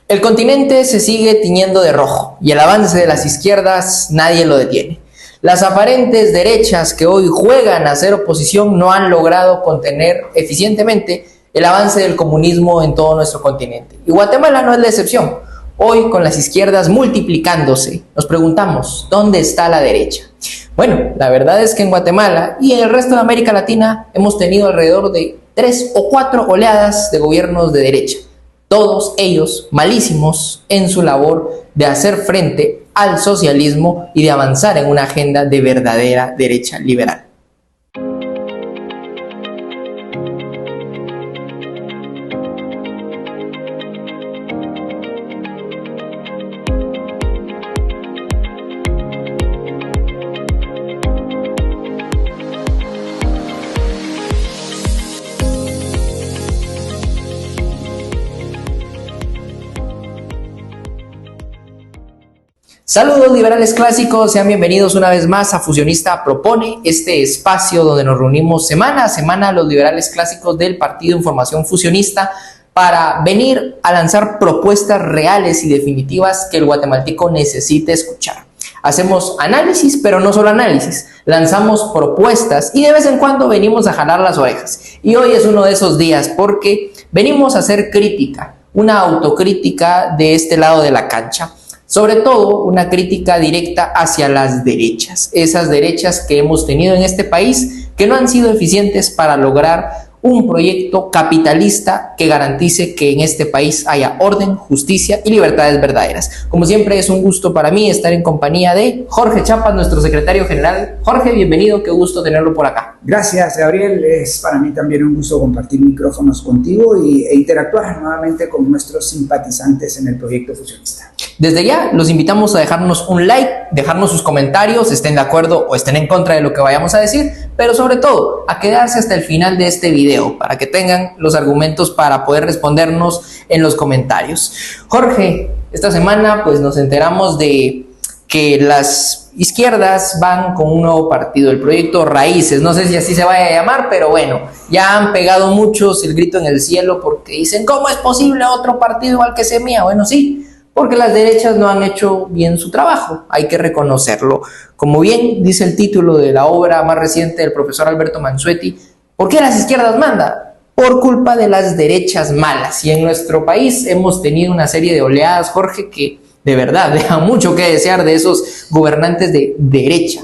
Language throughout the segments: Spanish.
El continente se sigue tiñendo de rojo y el avance de las izquierdas nadie lo detiene. Las aparentes derechas que hoy juegan a ser oposición no han logrado contener eficientemente el avance del comunismo en todo nuestro continente. Y Guatemala no es la excepción. Hoy, con las izquierdas multiplicándose, nos preguntamos, ¿dónde está la derecha? Bueno, la verdad es que en Guatemala y en el resto de América Latina hemos tenido alrededor de 3 o 4 oleadas de gobiernos de derecha. Todos ellos malísimos en su labor de hacer frente al socialismo y de avanzar en una agenda de verdadera derecha liberal. Saludos liberales clásicos, sean bienvenidos una vez más a Fusionista Propone, este espacio donde nos reunimos semana a semana los liberales clásicos del Partido Información Fusionista para venir a lanzar propuestas reales y definitivas que el guatemalteco necesite escuchar. Hacemos análisis, pero no solo análisis, lanzamos propuestas y de vez en cuando venimos a jalar las orejas. Y hoy es uno de esos días porque venimos a hacer crítica, una autocrítica de este lado de la cancha. Sobre todo una crítica directa hacia las derechas, esas derechas que hemos tenido en este país que no han sido eficientes para lograr un proyecto capitalista que garantice que en este país haya orden, justicia y libertades verdaderas. Como siempre es un gusto para mí estar en compañía de Jorge Chapas, nuestro secretario general. Jorge, bienvenido, qué gusto tenerlo por acá. Gracias, Gabriel, es para mí también un gusto compartir micrófonos contigo e interactuar nuevamente con nuestros simpatizantes en el proyecto fusionista. Desde ya los invitamos a dejarnos un like, dejarnos sus comentarios, estén de acuerdo o estén en contra de lo que vayamos a decir, pero sobre todo a quedarse hasta el final de este video para que tengan los argumentos para poder respondernos en los comentarios. Jorge, esta semana pues nos enteramos de que las izquierdas van con un nuevo partido, el proyecto Raíces, no sé si así se vaya a llamar, pero bueno, ya han pegado muchos el grito en el cielo porque dicen, ¿cómo es posible otro partido igual que Semilla? Bueno, sí, porque las derechas no han hecho bien su trabajo, hay que reconocerlo. Como bien dice el título de la obra más reciente del profesor Alberto Mansuetti, ¿por qué las izquierdas mandan? Por culpa de las derechas malas. Y en nuestro país hemos tenido una serie de oleadas, Jorge, que de verdad deja mucho que desear de esos gobernantes de derecha.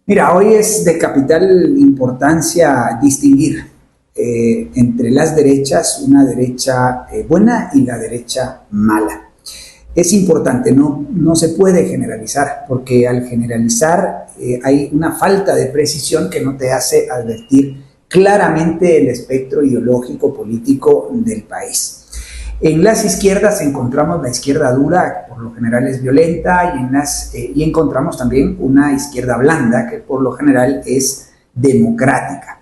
Mira, hoy es de capital importancia distinguir entre las derechas, una derecha buena y la derecha mala. Es importante, no se puede generalizar, porque al generalizar hay una falta de precisión que no te hace advertir claramente el espectro ideológico político del país. En las izquierdas encontramos la izquierda dura, que por lo general es violenta, y encontramos también una izquierda blanda, que por lo general es democrática.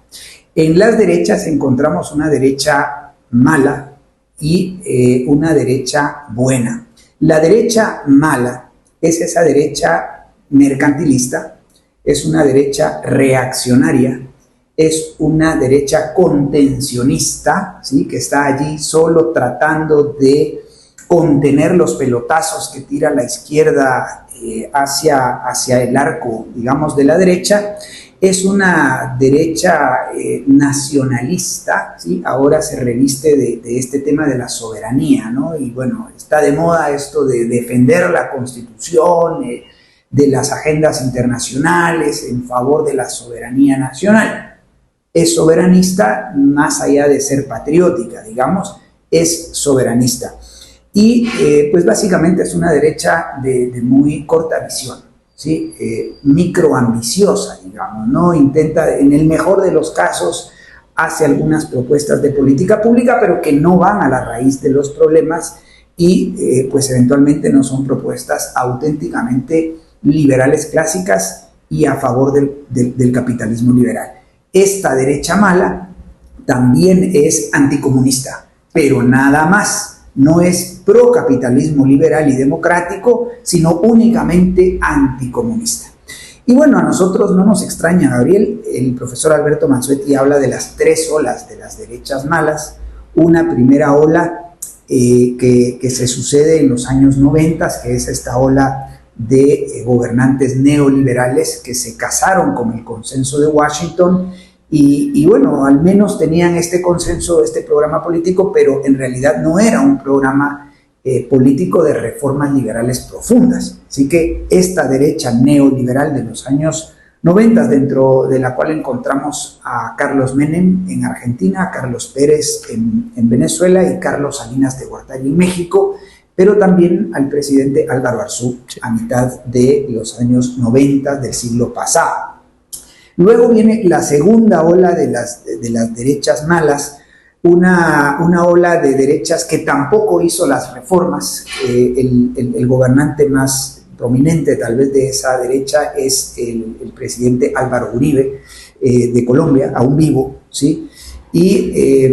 En las derechas encontramos una derecha mala y una derecha buena. La derecha mala es esa derecha mercantilista, es una derecha reaccionaria, es una derecha contencionista, ¿sí? Que está allí solo tratando de contener los pelotazos que tira la izquierda hacia el arco, digamos, de la derecha. Es una derecha nacionalista, ¿sí? Ahora se reviste de este tema de la soberanía, ¿no? Y bueno, está de moda esto de defender la Constitución, de las agendas internacionales en favor de la soberanía nacional. Es soberanista más allá de ser patriótica, digamos, es soberanista. Y pues básicamente es una derecha de muy corta visión. ¿Sí? Microambiciosa, digamos, ¿no? Intenta, en el mejor de los casos, hace algunas propuestas de política pública, pero que no van a la raíz de los problemas y pues eventualmente no son propuestas auténticamente liberales clásicas y a favor del capitalismo liberal. Esta derecha mala también es anticomunista, pero nada más. No es procapitalismo liberal y democrático, sino únicamente anticomunista. Y bueno, a nosotros no nos extraña, Gabriel, el profesor Alberto Mansuetti habla de las 3 olas de las derechas malas. Una primera ola que se sucede en los años 90, que es esta ola de gobernantes neoliberales que se casaron con el consenso de Washington y bueno, al menos tenían este consenso, este programa político, pero en realidad no era un programa político de reformas liberales profundas. Así que esta derecha neoliberal de los años 90, dentro de la cual encontramos a Carlos Menem en Argentina, a Carlos Pérez en Venezuela y Carlos Salinas de Gortari en México, pero también al presidente Álvaro Arzú a mitad de los años 90 del siglo pasado. Luego viene la segunda ola de las derechas malas, una ola de derechas que tampoco hizo las reformas. El gobernante más prominente tal vez de esa derecha es el presidente Álvaro Uribe de Colombia, aún vivo, ¿sí? Y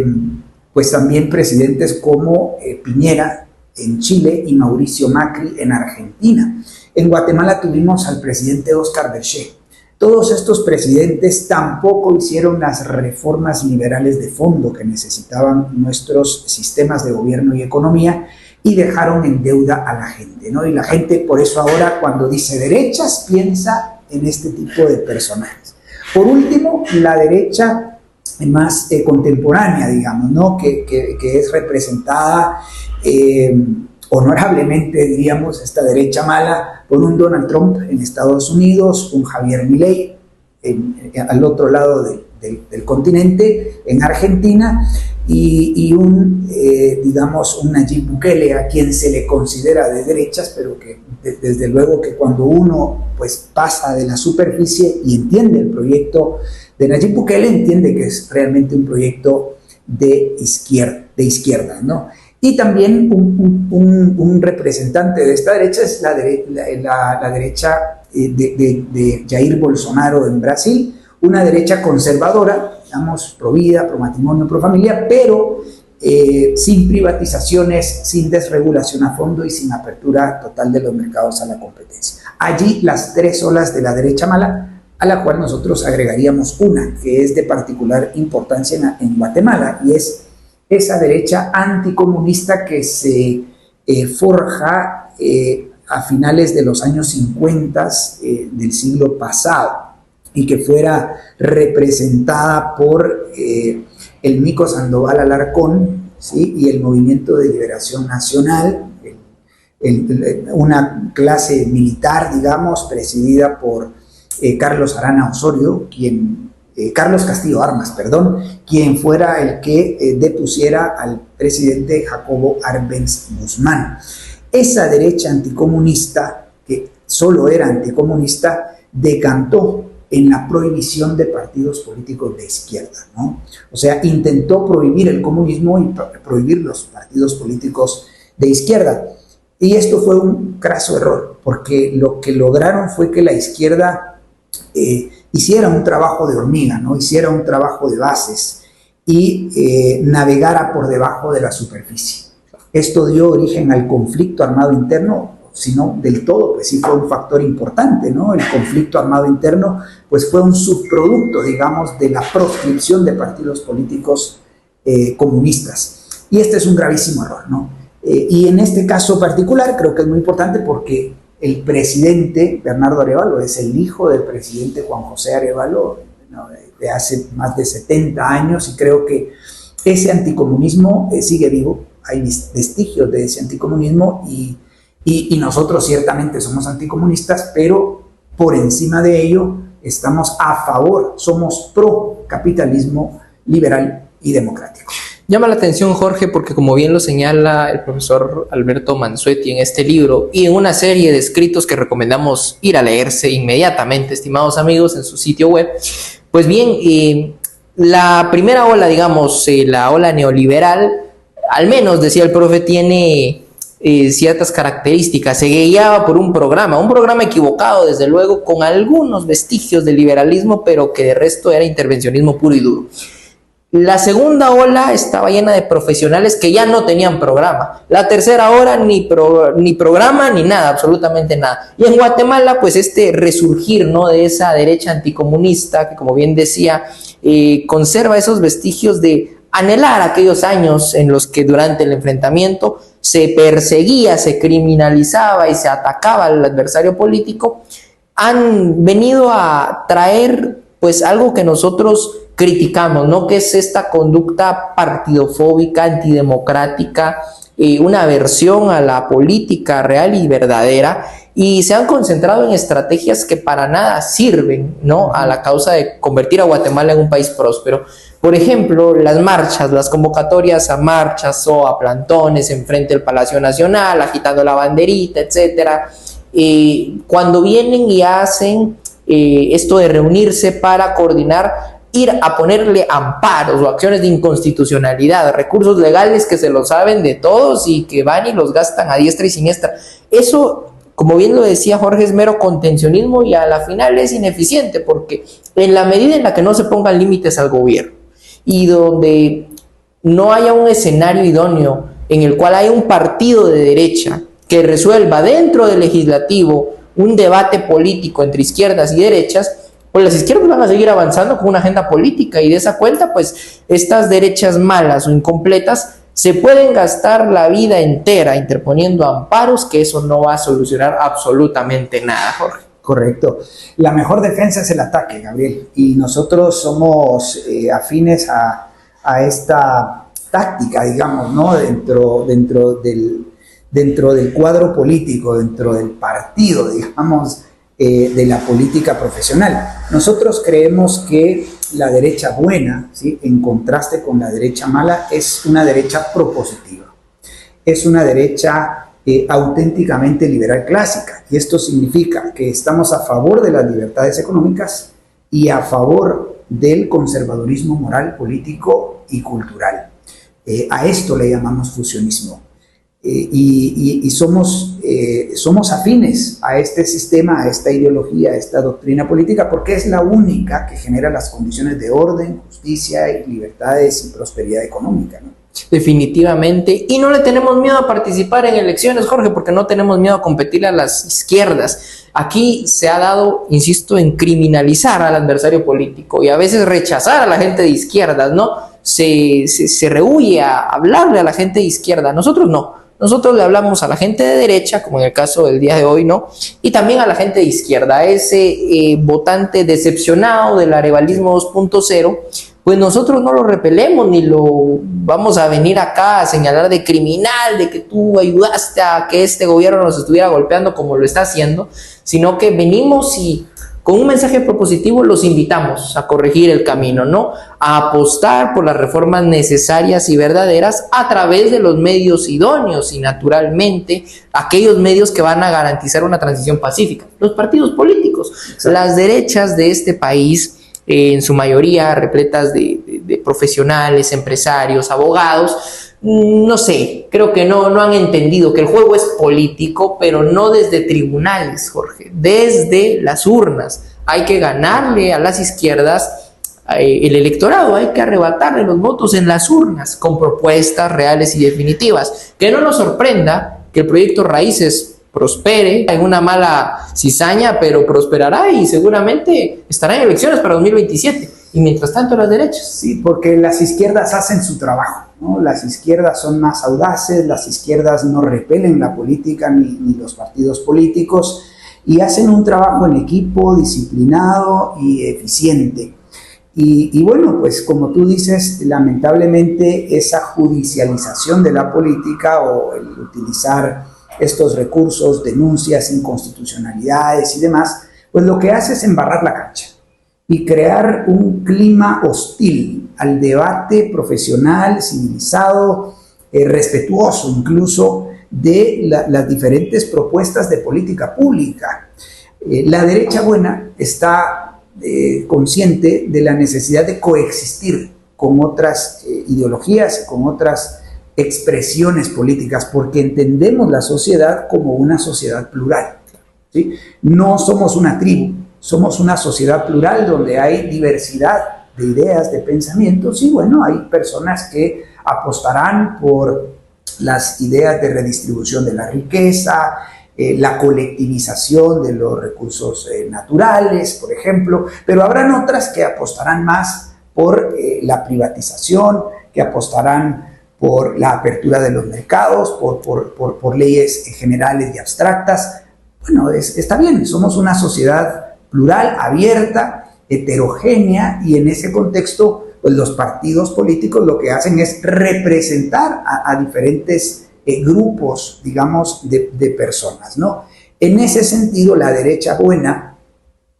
pues también presidentes como Piñera en Chile y Mauricio Macri en Argentina. En Guatemala tuvimos al presidente Óscar Berché. Todos estos presidentes tampoco hicieron las reformas liberales de fondo que necesitaban nuestros sistemas de gobierno y economía y dejaron en deuda a la gente, ¿no? Y la gente, por eso ahora cuando dice derechas, piensa en este tipo de personajes. Por último, la derecha más contemporánea, digamos, ¿no? Que es representada honorablemente, diríamos, esta derecha mala, por un Donald Trump en Estados Unidos, un Javier Milei al otro lado del continente, en Argentina, y digamos, un Nayib Bukele, a quien se le considera de derechas, pero que desde luego que cuando uno pues pasa de la superficie y entiende el proyecto de Nayib Bukele, entiende que es realmente un proyecto de izquierda, ¿no? Y también un representante de esta derecha es la derecha de Jair Bolsonaro en Brasil, una derecha conservadora, digamos, pro vida, pro matrimonio, pro familia, pero sin privatizaciones, sin desregulación a fondo y sin apertura total de los mercados a la competencia. Allí las tres olas de la derecha mala, a la cual nosotros agregaríamos una que es de particular importancia en Guatemala, y es esa derecha anticomunista que se forja a finales de los años 50 del siglo pasado y que fuera representada por el Mico Sandoval Alarcón, ¿sí? Y el Movimiento de Liberación Nacional, una clase militar, digamos, presidida por Carlos Arana Osorio, Carlos Castillo Armas, quien fuera el que depusiera al presidente Jacobo Arbenz Guzmán. Esa derecha anticomunista, que solo era anticomunista, decantó en la prohibición de partidos políticos de izquierda, ¿no? O sea, intentó prohibir el comunismo y prohibir los partidos políticos de izquierda. Y esto fue un craso error, porque lo que lograron fue que la izquierda hiciera un trabajo de hormiga, ¿no? Hiciera un trabajo de bases y navegara por debajo de la superficie. Esto dio origen al conflicto armado interno, si no del todo, pues sí fue un factor importante, ¿no? El conflicto armado interno, pues fue un subproducto, digamos, de la proscripción de partidos políticos comunistas. Y este es un gravísimo error, ¿no? Y en este caso particular creo que es muy importante porque el presidente Bernardo Arévalo es el hijo del presidente Juan José Arévalo, ¿no? De hace más de 70 años, y creo que ese anticomunismo sigue vivo, hay vestigios de ese anticomunismo y nosotros ciertamente somos anticomunistas, pero por encima de ello estamos a favor, somos pro capitalismo liberal y democrático. Llama la atención, Jorge, porque como bien lo señala el profesor Alberto Mansuetti en este libro y en una serie de escritos que recomendamos ir a leerse inmediatamente, estimados amigos, en su sitio web, pues bien, la primera ola, digamos, la ola neoliberal, al menos, decía el profe, tiene ciertas características. Se guiaba por un programa equivocado, desde luego, con algunos vestigios de liberalismo, pero que de resto era intervencionismo puro y duro. La segunda ola estaba llena de profesionales que ya no tenían programa. La tercera ola ni programa ni nada, absolutamente nada. Y en Guatemala, pues este resurgir, ¿no?, de esa derecha anticomunista que, como bien decía, conserva esos vestigios de anhelar aquellos años en los que durante el enfrentamiento se perseguía, se criminalizaba y se atacaba al adversario político, han venido a traer pues algo que nosotros criticamos, ¿no? Que es esta conducta partidofóbica, antidemocrática, una aversión a la política real y verdadera, y se han concentrado en estrategias que para nada sirven, ¿no?, a la causa de convertir a Guatemala en un país próspero. Por ejemplo, las marchas, las convocatorias a marchas o a plantones enfrente del Palacio Nacional, agitando la banderita, etcétera. Cuando vienen y hacen esto de reunirse para coordinar, ir a ponerle amparos o acciones de inconstitucionalidad, recursos legales que se lo saben de todos y que van y los gastan a diestra y siniestra. Eso, como bien lo decía Jorge, es mero contencionismo y a la final es ineficiente, porque en la medida en la que no se pongan límites al gobierno y donde no haya un escenario idóneo en el cual haya un partido de derecha que resuelva dentro del legislativo un debate político entre izquierdas y derechas, pues las izquierdas van a seguir avanzando con una agenda política, y de esa cuenta, pues estas derechas malas o incompletas se pueden gastar la vida entera interponiendo amparos, que eso no va a solucionar absolutamente nada, Jorge. Correcto. La mejor defensa es el ataque, Gabriel, y nosotros somos afines a esta táctica, digamos, ¿no? Dentro del cuadro político, dentro del partido, digamos, de la política profesional. Nosotros creemos que la derecha buena, ¿sí?, en contraste con la derecha mala, es una derecha propositiva, es una derecha auténticamente liberal clásica, y esto significa que estamos a favor de las libertades económicas y a favor del conservadurismo moral, político y cultural. A esto le llamamos fusionismo. Y somos afines a este sistema, a esta ideología, a esta doctrina política, porque es la única que genera las condiciones de orden, justicia, y libertades y prosperidad económica, ¿no? Definitivamente, y no le tenemos miedo a participar en elecciones, Jorge, porque no tenemos miedo a competir a las izquierdas. Aquí se ha dado, insisto, en criminalizar al adversario político y a veces rechazar a la gente de izquierdas, ¿no? Se rehúye a hablarle a la gente de izquierda. Nosotros no. Nosotros le hablamos a la gente de derecha, como en el caso del día de hoy, ¿no? Y también a la gente de izquierda, a ese votante decepcionado del arevalismo 2.0, pues nosotros no lo repelemos ni lo vamos a venir acá a señalar de criminal, de que tú ayudaste a que este gobierno nos estuviera golpeando como lo está haciendo, sino que venimos y con un mensaje propositivo los invitamos a corregir el camino, ¿no? A apostar por las reformas necesarias y verdaderas a través de los medios idóneos y, naturalmente, aquellos medios que van a garantizar una transición pacífica. Los partidos políticos, las derechas de este país, en su mayoría repletas de profesionales, empresarios, abogados, no sé, creo que no han entendido que el juego es político, pero no desde tribunales, Jorge, desde las urnas. Hay que ganarle a las izquierdas el electorado, hay que arrebatarle los votos en las urnas con propuestas reales y definitivas. Que no nos sorprenda que el proyecto Raíces prospere en una mala cizaña, pero prosperará y seguramente estará en elecciones para 2027. Y mientras tanto las derechas. Sí, porque las izquierdas hacen su trabajo, ¿no? Las izquierdas son más audaces, las izquierdas no repelen la política ni los partidos políticos, y hacen un trabajo en equipo disciplinado y eficiente. Y bueno, pues como tú dices, lamentablemente esa judicialización de la política o el utilizar estos recursos, denuncias, inconstitucionalidades y demás, pues lo que hace es embarrar la cancha y crear un clima hostil al debate profesional, civilizado, respetuoso incluso de las diferentes propuestas de política pública. La derecha buena está consciente de la necesidad de coexistir con otras ideologías, con otras expresiones políticas, porque entendemos la sociedad como una sociedad plural, ¿sí? No somos una tribu, somos una sociedad plural donde hay diversidad de ideas, de pensamientos, y bueno, hay personas que apostarán por las ideas de redistribución de la riqueza, la colectivización de los recursos naturales, por ejemplo, pero habrán otras que apostarán más por la privatización, que apostarán por la apertura de los mercados, por leyes generales y abstractas. Bueno, está bien, somos una sociedad plural, abierta, heterogénea, y en ese contexto pues los partidos políticos lo que hacen es representar a diferentes grupos, digamos, de personas, ¿no? En ese sentido, la derecha buena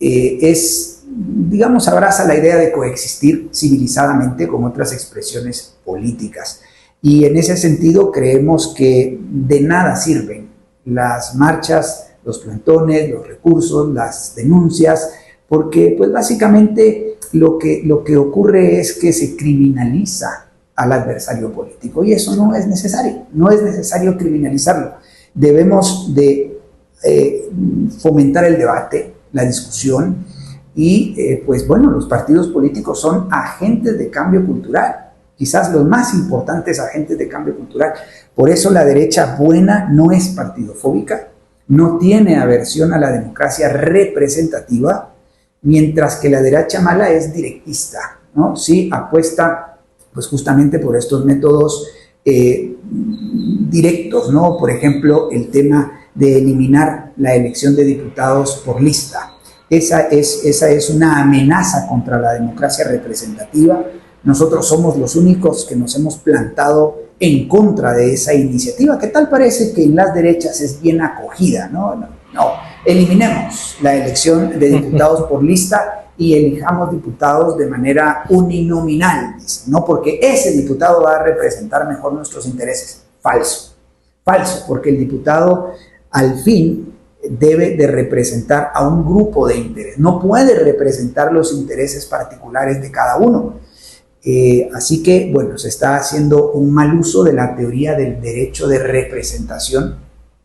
digamos, abraza la idea de coexistir civilizadamente con otras expresiones políticas. Y en ese sentido creemos que de nada sirven las marchas, los plantones, los recursos, las denuncias, porque pues básicamente lo que ocurre es que se criminaliza al adversario político, y eso no es necesario criminalizarlo. Debemos de fomentar el debate, la discusión, y pues bueno, los partidos políticos son agentes de cambio cultural, quizás los más importantes agentes de cambio cultural. Por eso la derecha buena no es partidofóbica, no tiene aversión a la democracia representativa, mientras que la derecha mala es directista, ¿no? Sí apuesta pues justamente por estos métodos directos, ¿no? Por ejemplo, el tema de eliminar la elección de diputados por lista. Esa es una amenaza contra la democracia representativa. Nosotros somos los únicos que nos hemos plantado en contra de esa iniciativa, que tal parece que en las derechas es bien acogida, ¿no? No, eliminemos la elección de diputados por lista y elijamos diputados de manera uninominal, ¿no? Porque ese diputado va a representar mejor nuestros intereses. Falso, porque el diputado al fin debe de representar a un grupo de interés, no puede representar los intereses particulares de cada uno. Así que, bueno, se está haciendo un mal uso de la teoría del derecho de representación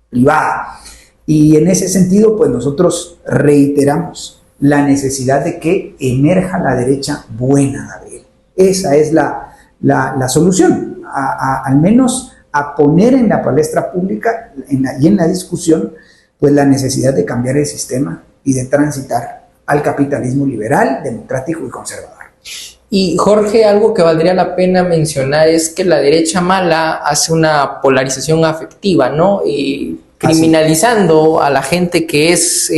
privada. Y en ese sentido, pues nosotros reiteramos la necesidad de que emerja la derecha buena, Gabriel. Esa es la solución, al menos a poner en la palestra pública y en la discusión, pues la necesidad de cambiar el sistema y de transitar al capitalismo liberal, democrático y conservador. Y Jorge, algo que valdría la pena mencionar es que la derecha mala hace una polarización afectiva, ¿no? Criminalizando a la gente que es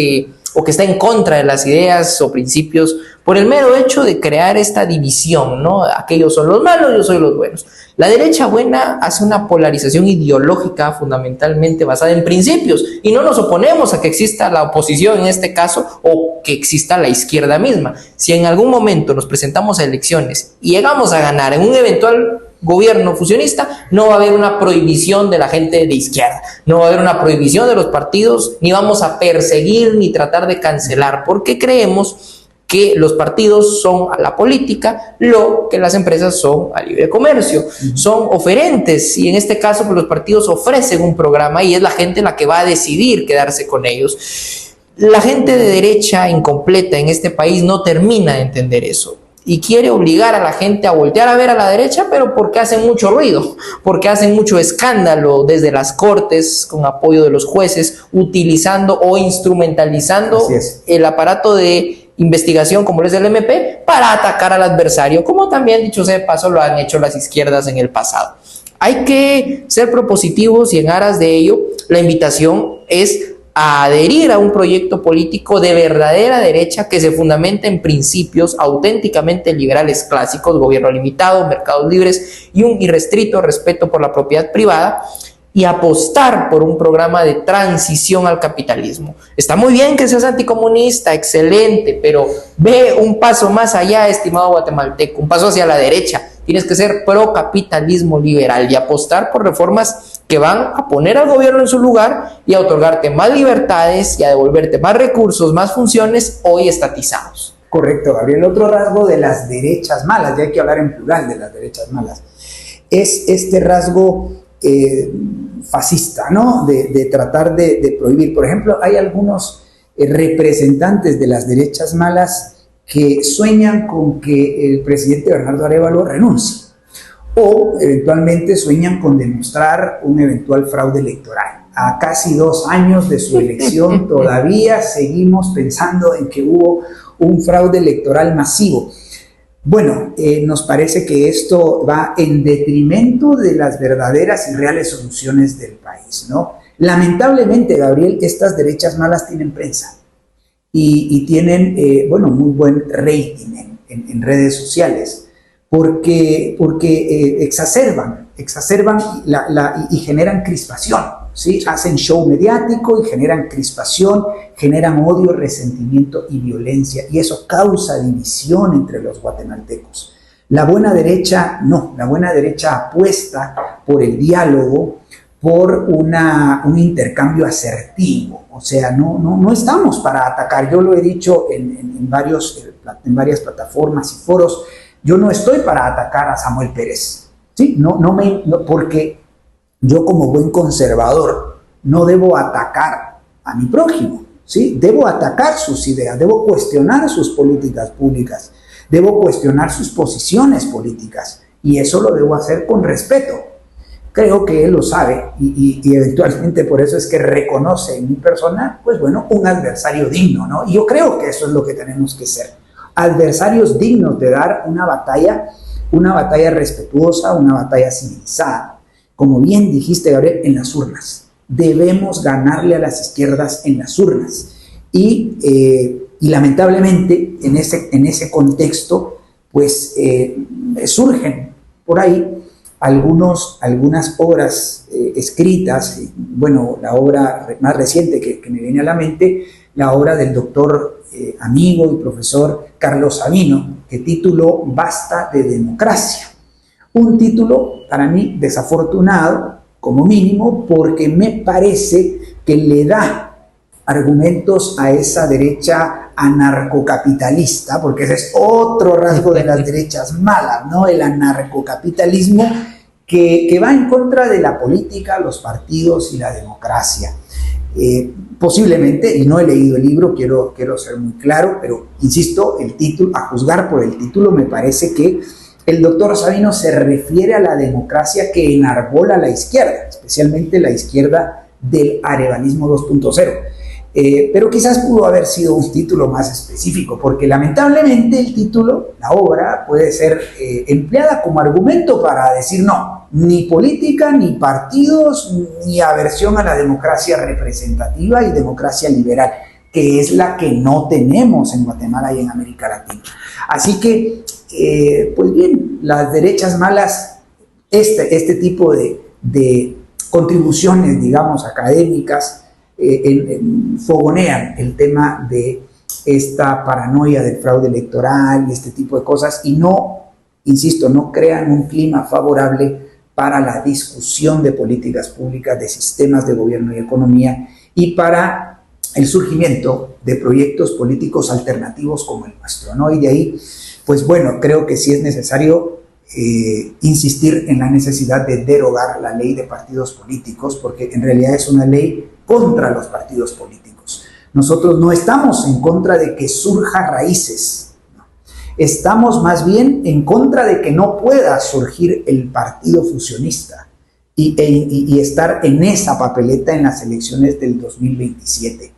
o que está en contra de las ideas o principios por el mero hecho de crear esta división, ¿no? Aquellos son los malos, yo soy los buenos. La derecha buena hace una polarización ideológica fundamentalmente basada en principios, y no nos oponemos a que exista la oposición en este caso o que exista la izquierda misma. Si en algún momento nos presentamos a elecciones y llegamos a ganar en un eventual gobierno fusionista, no va a haber una prohibición de la gente de izquierda, no va a haber una prohibición de los partidos, ni vamos a perseguir ni tratar de cancelar, porque creemos que los partidos son a la política lo que las empresas son al libre comercio, son oferentes, y en este caso pues los partidos ofrecen un programa y es la gente la que va a decidir quedarse con ellos. La gente de derecha incompleta en este país no termina de entender eso y quiere obligar a la gente a voltear a ver a la derecha, pero porque hacen mucho ruido, porque hacen mucho escándalo desde las cortes, con apoyo de los jueces, utilizando o instrumentalizando el aparato de investigación como es el MP para atacar al adversario, como también, dicho sea de paso, lo han hecho las izquierdas en el pasado. Hay que ser propositivos y en aras de ello, la invitación es a adherir a un proyecto político de verdadera derecha que se fundamenta en principios auténticamente liberales clásicos, gobierno limitado, mercados libres y un irrestricto respeto por la propiedad privada, y apostar por un programa de transición al capitalismo. Está muy bien que seas anticomunista, excelente, pero ve un paso más allá, estimado guatemalteco, un paso hacia la derecha. Tienes que ser pro capitalismo liberal y apostar por reformas que van a poner al gobierno en su lugar y a otorgarte más libertades y a devolverte más recursos, más funciones hoy estatizados. Correcto, Gabriel. Otro rasgo de las derechas malas, ya hay que hablar en plural de las derechas malas, es este rasgo fascista, ¿no? De tratar de prohibir. Por ejemplo, hay algunos representantes de las derechas malas que sueñan con que el presidente Bernardo Arévalo renuncie, o eventualmente sueñan con demostrar un eventual fraude electoral. A casi 2 años de su elección todavía seguimos pensando en que hubo un fraude electoral masivo. Bueno, nos parece que esto va en detrimento de las verdaderas y reales soluciones del país, ¿no? Lamentablemente, Gabriel, estas derechas malas tienen prensa y tienen, bueno, muy buen rating en redes sociales, porque exacerban y generan crispación, ¿sí? Hacen show mediático y generan crispación, generan odio, resentimiento y violencia, y eso causa división entre los guatemaltecos. La buena derecha no, la buena derecha apuesta por el diálogo, por un intercambio asertivo. O sea, no estamos para atacar. Yo lo he dicho en varias plataformas y foros. Yo no estoy para atacar a Samuel Pérez, ¿sí? Porque yo, como buen conservador, no debo atacar a mi prójimo, ¿sí? Debo atacar sus ideas, debo cuestionar sus políticas públicas, debo cuestionar sus posiciones políticas, y eso lo debo hacer con respeto. Creo que él lo sabe y eventualmente por eso es que reconoce en mi persona, pues bueno, un adversario digno, ¿no? Y yo creo que eso es lo que tenemos que ser, adversarios dignos de dar una batalla respetuosa, una batalla civilizada. Como bien dijiste, Gabriel, en las urnas. Debemos ganarle a las izquierdas en las urnas. Y lamentablemente, en ese contexto, pues surgen por ahí algunas obras escritas. Bueno, la obra más reciente que me viene a la mente, la obra del doctor amigo y profesor Carlos Sabino, que tituló Basta de democracia. Un título para mí desafortunado, como mínimo, porque me parece que le da argumentos a esa derecha anarcocapitalista, porque ese es otro rasgo de las derechas malas, ¿no? El anarcocapitalismo que va en contra de la política, los partidos y la democracia. Posiblemente, y no he leído el libro, quiero ser muy claro, pero insisto, el título, a juzgar por el título, me parece que el doctor Sabino se refiere a la democracia que enarbola la izquierda, especialmente la izquierda del arevalismo 2.0. Pero quizás pudo haber sido un título más específico, porque lamentablemente el título, la obra, puede ser empleada como argumento para decir no, ni política, ni partidos, ni aversión a la democracia representativa y democracia liberal, que es la que no tenemos en Guatemala y en América Latina. Así que, pues bien, las derechas malas, este tipo de contribuciones, digamos, académicas, fogonean el tema de esta paranoia del fraude electoral y este tipo de cosas, y no, insisto, no crean un clima favorable para la discusión de políticas públicas, de sistemas de gobierno y economía, y para el surgimiento de proyectos políticos alternativos como el nuestro, ¿no? Y de ahí, pues bueno, creo que sí es necesario insistir en la necesidad de derogar la ley de partidos políticos, porque en realidad es una ley contra los partidos políticos. Nosotros no estamos en contra de que surja raíces, no. Estamos más bien en contra de que no pueda surgir el partido fusionista y estar en esa papeleta en las elecciones del 2027.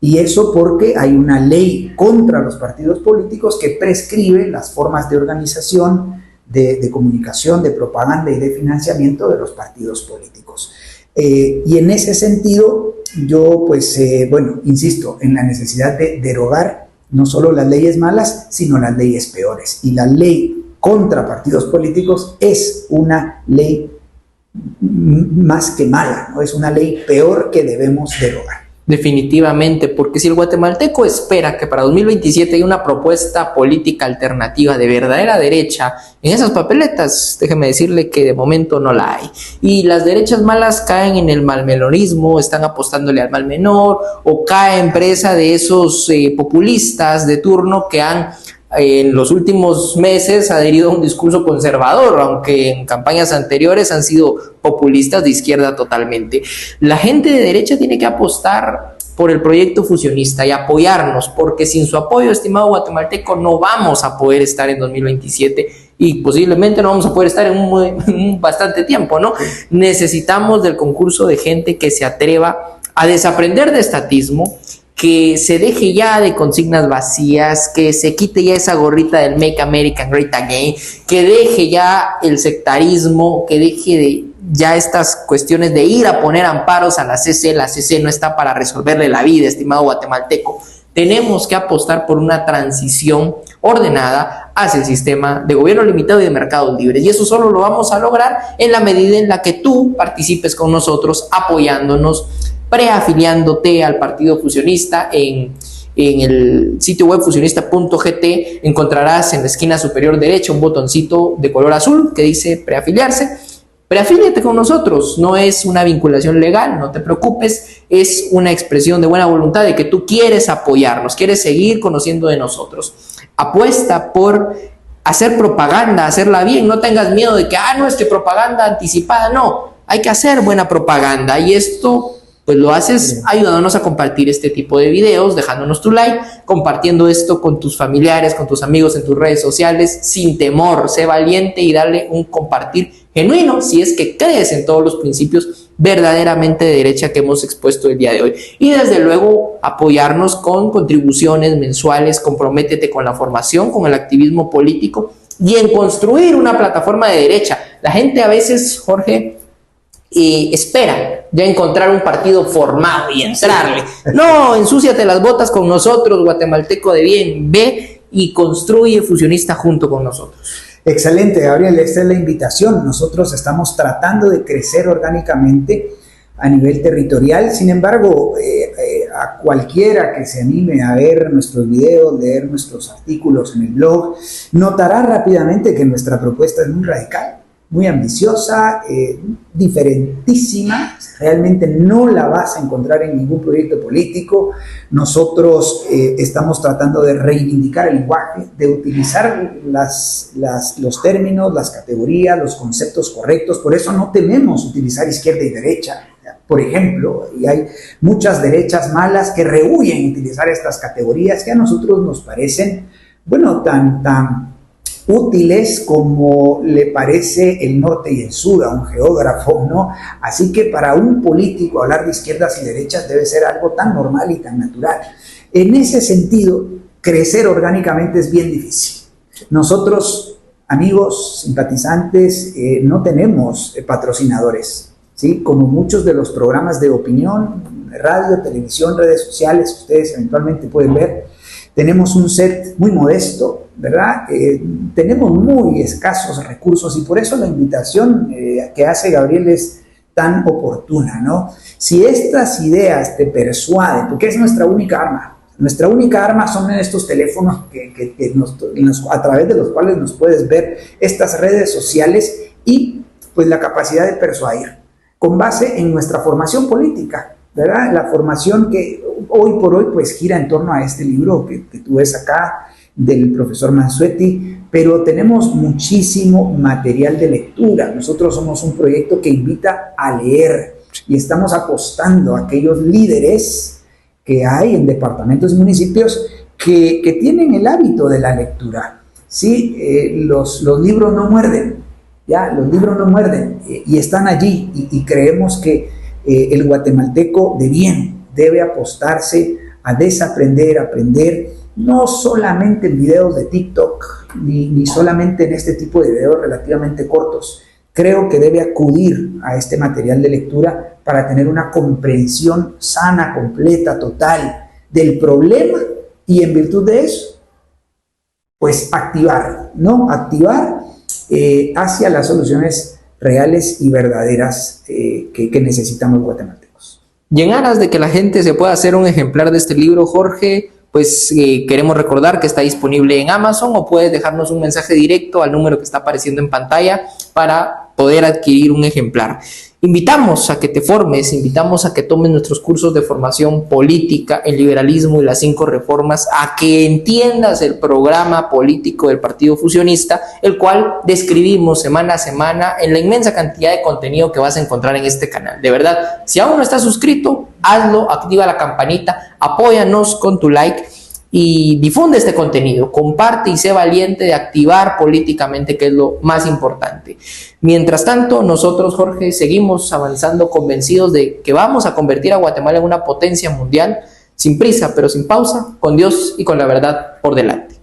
Y eso porque hay una ley contra los partidos políticos que prescribe las formas de organización, de comunicación, de propaganda y de financiamiento de los partidos políticos. Y en ese sentido, yo pues, bueno, insisto en la necesidad de derogar no solo las leyes malas, sino las leyes peores. Y la ley contra partidos políticos es una ley más que mala, ¿no? Es una ley peor que debemos derogar. Definitivamente, porque si el guatemalteco espera que para 2027 haya una propuesta política alternativa de verdadera derecha en esas papeletas, déjeme decirle que de momento no la hay. Y las derechas malas caen en el malmenorismo, están apostándole al mal menor, o caen presa de esos populistas de turno que han en los últimos meses adherido a un discurso conservador, aunque en campañas anteriores han sido populistas de izquierda totalmente. La gente de derecha tiene que apostar por el proyecto fusionista y apoyarnos, porque sin su apoyo, estimado guatemalteco, no vamos a poder estar en 2027 y posiblemente no vamos a poder estar en un bastante tiempo, ¿no? Necesitamos del concurso de gente que se atreva a desaprender de estatismo que se deje ya de consignas vacías, que se quite ya esa gorrita del Make America Great Again, que deje ya el sectarismo, que deje de ya estas cuestiones de ir a poner amparos a la CC. La CC no está para resolverle la vida, estimado guatemalteco. Tenemos que apostar por una transición ordenada hacia el sistema de gobierno limitado y de mercados libres. Y eso solo lo vamos a lograr en la medida en la que tú participes con nosotros, apoyándonos, preafiliándote al Partido Fusionista. En el sitio web fusionista.gt encontrarás en la esquina superior derecha un botoncito de color azul que dice preafiliarse. Preafíliate con nosotros, no es una vinculación legal, no te preocupes, es una expresión de buena voluntad de que tú quieres apoyarnos, quieres seguir conociendo de nosotros. Apuesta por hacer propaganda, hacerla bien, no tengas miedo de que, no, es que propaganda anticipada, no, hay que hacer buena propaganda y esto pues lo haces ayudándonos a compartir este tipo de videos, dejándonos tu like, compartiendo esto con tus familiares, con tus amigos en tus redes sociales, sin temor, sé valiente y dale un compartir genuino si es que crees en todos los principios verdaderamente de derecha que hemos expuesto el día de hoy. Y desde luego apoyarnos con contribuciones mensuales, comprométete con la formación, con el activismo político y en construir una plataforma de derecha. La gente a veces, Jorge, espera ya encontrar un partido formado y entrarle. No, ensúciate las botas con nosotros, guatemalteco de bien, ve y construye Fusionista junto con nosotros. Excelente, Gabriel, esta es la invitación. Nosotros estamos tratando de crecer orgánicamente a nivel territorial. Sin embargo, a cualquiera que se anime a ver nuestros videos, leer nuestros artículos en el blog, notará rápidamente que nuestra propuesta es muy radical, muy ambiciosa, diferentísima. Realmente no la vas a encontrar en ningún proyecto político. Nosotros estamos tratando de reivindicar el lenguaje, de utilizar los términos, las categorías, los conceptos correctos. Por eso no tememos utilizar izquierda y derecha, por ejemplo, y hay muchas derechas malas que rehúyen utilizar estas categorías que a nosotros nos parecen, bueno, tan útiles como le parece el norte y el sur a un geógrafo, ¿no? Así que para un político hablar de izquierdas y derechas debe ser algo tan normal y tan natural. En ese sentido, crecer orgánicamente es bien difícil. Nosotros, amigos, simpatizantes, no tenemos patrocinadores, ¿sí? Como muchos de los programas de opinión, radio, televisión, redes sociales, ustedes eventualmente pueden ver, tenemos un set muy modesto, ¿verdad? Tenemos muy escasos recursos y por eso la invitación que hace Gabriel es tan oportuna, ¿no? Si estas ideas te persuaden, porque es nuestra única arma son estos teléfonos a través de los cuales nos puedes ver estas redes sociales y pues la capacidad de persuadir con base en nuestra formación política, ¿verdad? La formación que hoy por hoy pues gira en torno a este libro que tú ves acá del profesor Mansuetti, pero tenemos muchísimo material de lectura. Nosotros somos un proyecto que invita a leer y estamos apostando a aquellos líderes que hay en departamentos y municipios que tienen el hábito de la lectura. Sí, los libros no muerden, ya, los libros no muerden y están allí y creemos que el guatemalteco de bien debe apostarse a desaprender, aprender, no solamente en videos de TikTok, ni solamente en este tipo de videos relativamente cortos. Creo que debe acudir a este material de lectura para tener una comprensión sana, completa, total del problema y en virtud de eso, pues activar, ¿no? Activar hacia las soluciones reales y verdaderas que necesitamos guatemaltecos. Y en aras de que la gente se pueda hacer un ejemplar de este libro, Jorge, pues queremos recordar que está disponible en Amazon o puedes dejarnos un mensaje directo al número que está apareciendo en pantalla para poder adquirir un ejemplar. Invitamos a que te formes, invitamos a que tomes nuestros cursos de formación política, el liberalismo y las 5 reformas, a que entiendas el programa político del Partido Fusionista, el cual describimos semana a semana en la inmensa cantidad de contenido que vas a encontrar en este canal. De verdad, si aún no estás suscrito, hazlo, activa la campanita, apóyanos con tu like y difunde este contenido, comparte y sé valiente de activar políticamente, que es lo más importante. Mientras tanto, nosotros, Jorge, seguimos avanzando convencidos de que vamos a convertir a Guatemala en una potencia mundial sin prisa pero sin pausa, con Dios y con la verdad por delante.